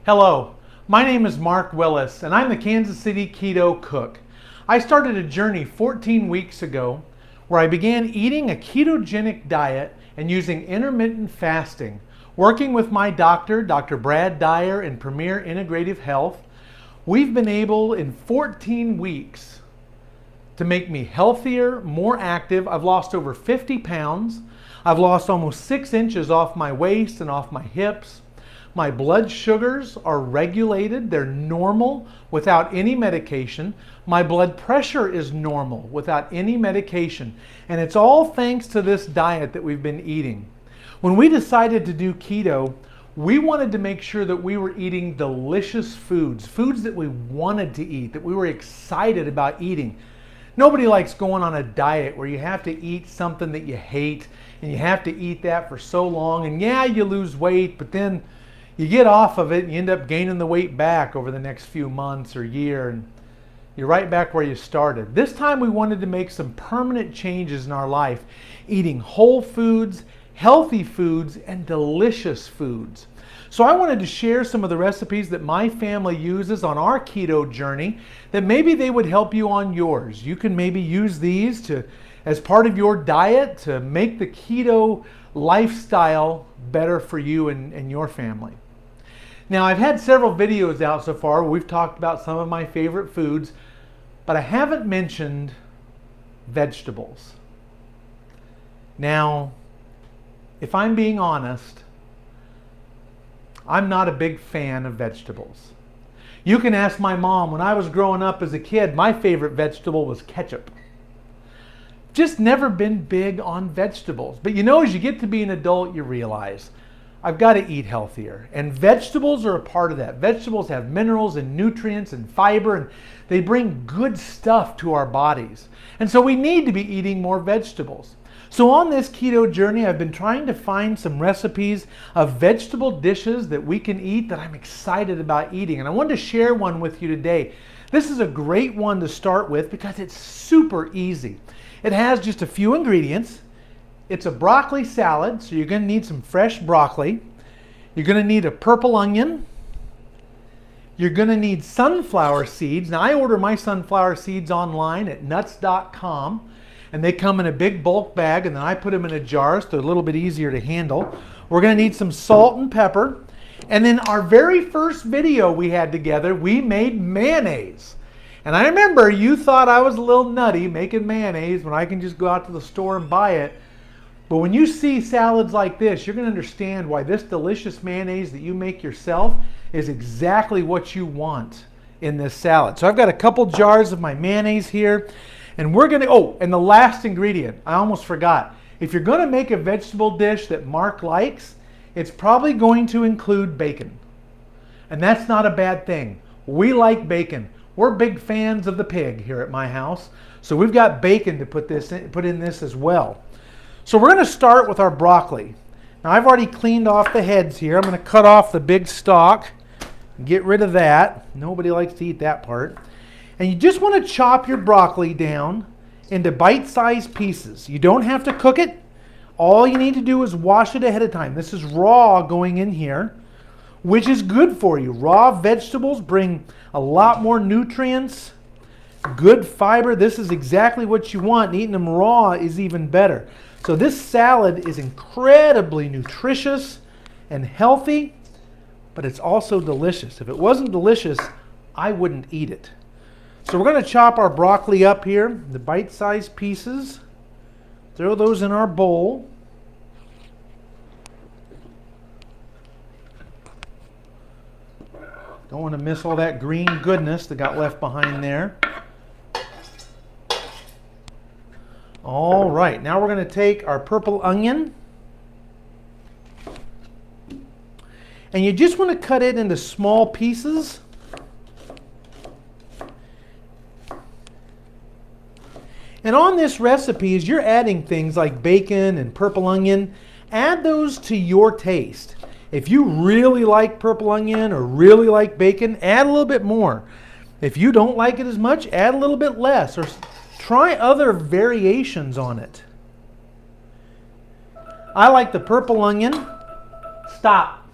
Hello, my name is Mark Willis and I'm the Kansas City Keto Cook. I started a journey 14 weeks ago where I began eating a ketogenic diet and using intermittent fasting, working with my doctor, Dr. Brad Dyer in Premier Integrative Health. We've been able in 14 weeks to make me healthier, more active. I've lost over 50 pounds. I've lost almost 6 inches off my waist and off my hips. My blood sugars are regulated. They're normal without any medication. My blood pressure is normal without any medication. And it's all thanks to this diet that we've been eating. When we decided to do keto, we wanted to make sure that we were eating delicious foods, foods that we wanted to eat, that we were excited about eating. Nobody likes going on a diet where you have to eat something that you hate and you have to eat that for so long. And yeah, you lose weight, but then you get off of it and you end up gaining the weight back over the next few months or year, and you're right back where you started. This time we wanted to make some permanent changes in our life, eating whole foods, healthy foods, and delicious foods. So I wanted to share some of the recipes that my family uses on our keto journey that maybe they would help you on yours. You can maybe use these as part of your diet to make the keto lifestyle better for you and your family. Now, I've had several videos out so far where we've talked about some of my favorite foods, but I haven't mentioned vegetables. Now, if I'm being honest, I'm not a big fan of vegetables. You can ask my mom. When I was growing up as a kid, my favorite vegetable was ketchup. Just never been big on vegetables. But you know, as you get to be an adult, you realize I've got to eat healthier. And vegetables are a part of that. Vegetables have minerals and nutrients and fiber, and they bring good stuff to our bodies. And so we need to be eating more vegetables. So on this keto journey, I've been trying to find some recipes of vegetable dishes that we can eat that I'm excited about eating. And I wanted to share one with you today. This is a great one to start with because it's super easy. It has just a few ingredients. It's a broccoli salad, so you're going to need some fresh broccoli. You're going to need a purple onion. You're going to need sunflower seeds. Now, I order my sunflower seeds online at nuts.com, and they come in a big bulk bag, and then I put them in a jar so they're a little bit easier to handle. We're going to need some salt and pepper. And then our very first video we had together, we made mayonnaise. And I remember you thought I was a little nutty making mayonnaise when I can just go out to the store and buy it. But when you see salads like this, you're going to understand why this delicious mayonnaise that you make yourself is exactly what you want in this salad. So I've got a couple jars of my mayonnaise here. And we're going to, and the last ingredient, I almost forgot. If you're going to make a vegetable dish that Mark likes, it's probably going to include bacon. And that's not a bad thing. We like bacon. We're big fans of the pig here at my house. So we've got bacon to put in this as well. So we're going to start with our broccoli. Now, I've already cleaned off the heads here. I'm going to cut off the big stalk and get rid of that. Nobody likes to eat that part. And you just want to chop your broccoli down into bite-sized pieces. You don't have to cook it. All you need to do is wash it ahead of time. This is raw going in here, which is good for you. Raw vegetables bring a lot more nutrients, good fiber. This is exactly what you want. And eating them raw is even better. So this salad is incredibly nutritious and healthy, but it's also delicious. If it wasn't delicious, I wouldn't eat it. So we're going to chop our broccoli up here, the bite-sized pieces. Throw those in our bowl. Don't want to miss all that green goodness that got left behind there. All right, now we're going to take our purple onion. And you just want to cut it into small pieces. And on this recipe, as you're adding things like bacon and purple onion, add those to your taste. If you really like purple onion or really like bacon, add a little bit more. If you don't like it as much, add a little bit less, or try other variations on it. I like the purple onion. Stop.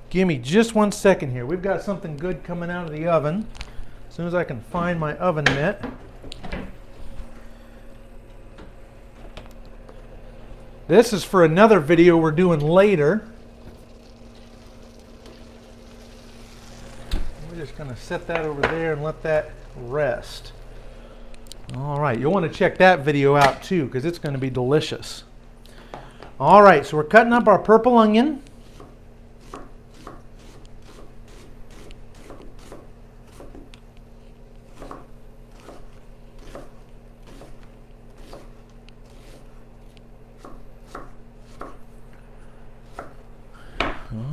Give me just 1 second here. We've got something good coming out of the oven. As soon as I can find my oven mitt. This is for another video we're doing later. We're just going to set that over there and let that rest. All right, you'll want to check that video out too because it's going to be delicious. All right, so we're cutting up our purple onion.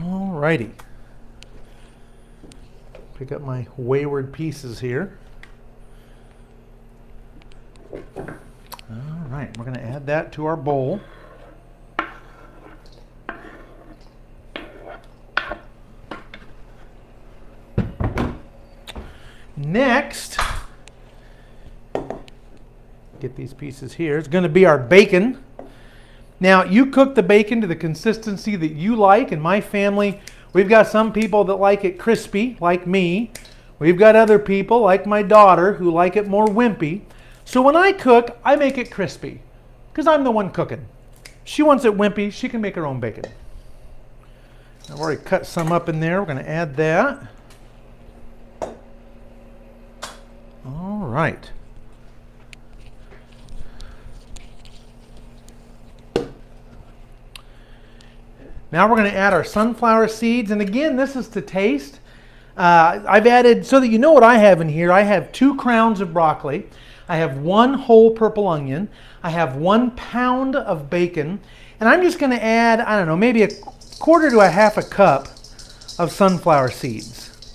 All righty. Pick up my wayward pieces here. All right, we're going to add that to our bowl. Next, get these pieces here. It's going to be our bacon. Now, you cook the bacon to the consistency that you like. In my family, we've got some people that like it crispy, like me. We've got other people, like my daughter, who like it more wimpy. So when I cook, I make it crispy because I'm the one cooking. She wants it wimpy. She can make her own bacon. I've already cut some up in there. We're going to add that. All right. Now we're going to add our sunflower seeds. And again, this is to taste. I've added, so that you know what I have in here, I have 2 crowns of broccoli. I have 1 whole purple onion. I have 1 pound of bacon. And I'm just going to add, I don't know, maybe a quarter to a half a cup of sunflower seeds.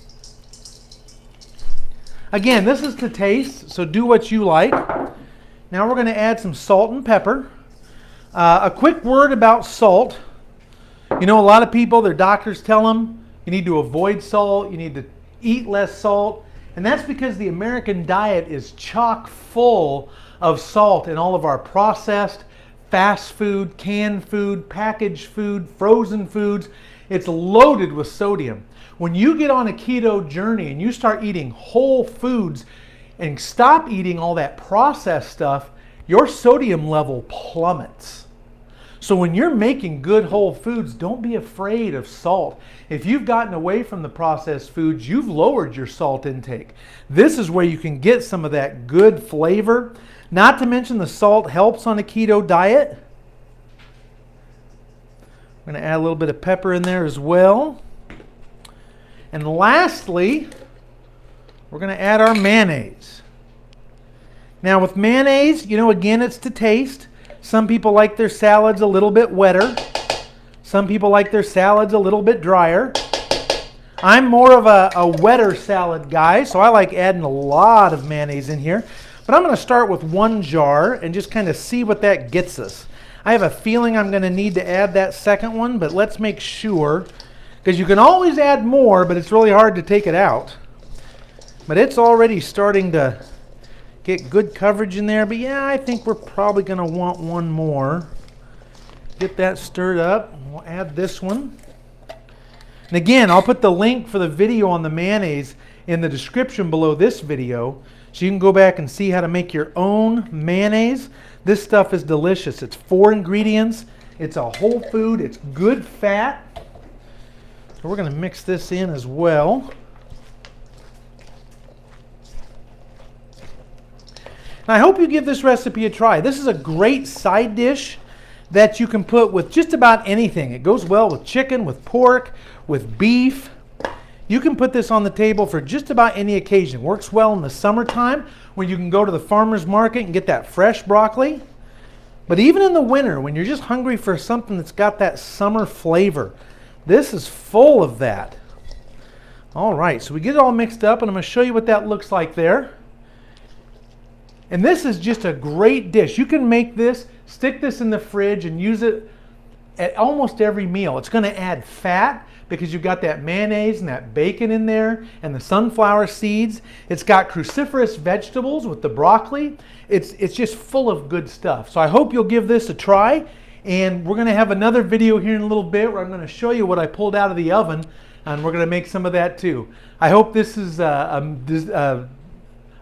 Again, this is to taste, so do what you like. Now we're going to add some salt and pepper. A quick word about salt. You know, a lot of people, their doctors tell them you need to avoid salt, you need to eat less salt. And that's because the American diet is chock full of salt in all of our processed, fast food, canned food, packaged food, frozen foods. It's loaded with sodium. When you get on a keto journey and you start eating whole foods and stop eating all that processed stuff, your sodium level plummets. So when you're making good whole foods, don't be afraid of salt. If you've gotten away from the processed foods, you've lowered your salt intake. This is where you can get some of that good flavor. Not to mention the salt helps on a keto diet. I'm going to add a little bit of pepper in there as well. And lastly, we're going to add our mayonnaise. Now with mayonnaise, you know, again, it's to taste. Some people like their salads a little bit wetter. Some people like their salads a little bit drier. I'm more of a wetter salad guy, so I like adding a lot of mayonnaise in here. But I'm going to start with 1 jar and just kind of see what that gets us. I have a feeling I'm going to need to add that second one, but let's make sure. Because you can always add more, but it's really hard to take it out. But it's already starting to get good coverage in there. But yeah, I think we're probably going to want 1 more. Get that stirred up. We'll add this one. And again, I'll put the link for the video on the mayonnaise in the description below this video, so you can go back and see how to make your own mayonnaise. This stuff is delicious. It's 4 ingredients. It's a whole food. It's good fat. So we're going to mix this in as well. And I hope you give this recipe a try. This is a great side dish that you can put with just about anything. It goes well with chicken, with pork, with beef. You can put this on the table for just about any occasion. Works well in the summertime when you can go to the farmer's market and get that fresh broccoli. But even in the winter, when you're just hungry for something that's got that summer flavor, this is full of that. All right, so we get it all mixed up, and I'm going to show you what that looks like there. And this is just a great dish. You can make this, stick this in the fridge, and use it at almost every meal. It's going to add fat because you've got that mayonnaise and that bacon in there and the sunflower seeds. It's got cruciferous vegetables with the broccoli. It's just full of good stuff. So I hope you'll give this a try. And we're going to have another video here in a little bit where I'm going to show you what I pulled out of the oven and we're going to make some of that too. I hope this is a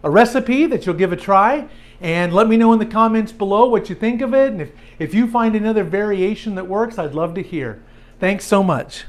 recipe that you'll give a try, and let me know in the comments below what you think of it, and if you find another variation that works, I'd love to hear. Thanks so much.